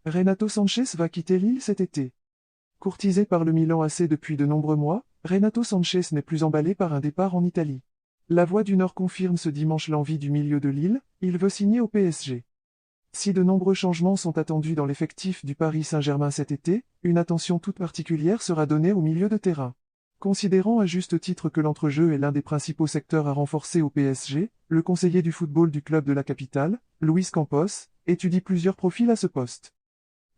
Renato Sanchez va quitter Lille cet été. Courtisé par le Milan AC depuis de nombreux mois, Renato Sanchez n'est plus emballé par un départ en Italie. La Voix du Nord confirme ce dimanche l'envie du milieu de Lille, il veut signer au PSG. Si de nombreux changements sont attendus dans l'effectif du Paris Saint-Germain cet été, une attention toute particulière sera donnée au milieu de terrain. Considérant à juste titre que l'entrejeu est l'un des principaux secteurs à renforcer au PSG, le conseiller du football du club de la capitale, Luis Campos, étudie plusieurs profils à ce poste.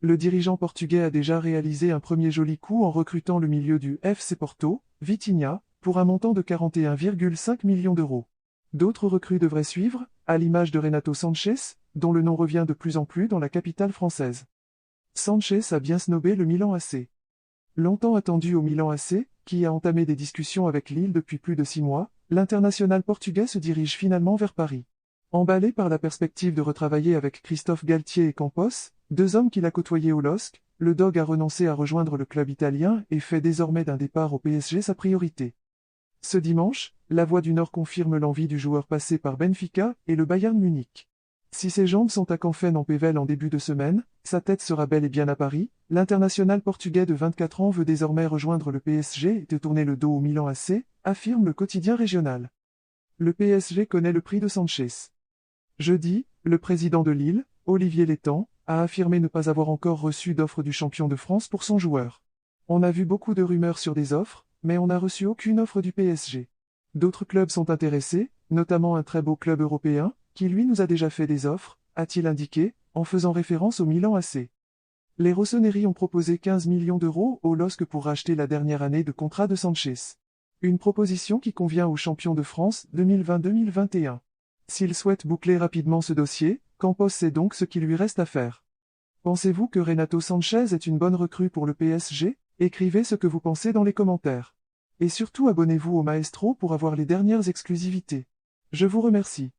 Le dirigeant portugais a déjà réalisé un premier joli coup en recrutant le milieu du FC Porto, Vitinha, pour un montant de 41,5 millions d'euros. D'autres recrues devraient suivre, à l'image de Renato Sanchez, dont le nom revient de plus en plus dans la capitale française. Sanchez a bien snobé le Milan AC. Longtemps attendu au Milan AC, qui a entamé des discussions avec Lille depuis plus de 6 mois, l'international portugais se dirige finalement vers Paris. Emballé par la perspective de retravailler avec Christophe Galtier et Campos, deux hommes qu'il a côtoyés au LOSC, le Dog a renoncé à rejoindre le club italien et fait désormais d'un départ au PSG sa priorité. Ce dimanche, la Voix du Nord confirme l'envie du joueur passé par Benfica et le Bayern Munich. Si ses jambes sont à Camphen-en-Pével en début de semaine, sa tête sera bel et bien à Paris. L'international portugais de 24 ans veut désormais rejoindre le PSG et tourner le dos au Milan AC, affirme le quotidien régional. Le PSG connaît le prix de Sanchez. Jeudi, le président de Lille, Olivier Létang, a affirmé ne pas avoir encore reçu d'offre du champion de France pour son joueur. On a vu beaucoup de rumeurs sur des offres, mais on n'a reçu aucune offre du PSG. D'autres clubs sont intéressés, notamment un très beau club européen, qui lui nous a déjà fait des offres, a-t-il indiqué, en faisant référence au Milan AC. Les Rossoneri ont proposé 15 millions d'euros au LOSC pour racheter la dernière année de contrat de Sanchez. Une proposition qui convient au champion de France 2020-2021. S'il souhaite boucler rapidement ce dossier, Campos sait donc ce qu'il lui reste à faire. Pensez-vous que Renato Sanchez est une bonne recrue pour le PSG? Écrivez ce que vous pensez dans les commentaires. Et surtout abonnez-vous au Maestro pour avoir les dernières exclusivités. Je vous remercie.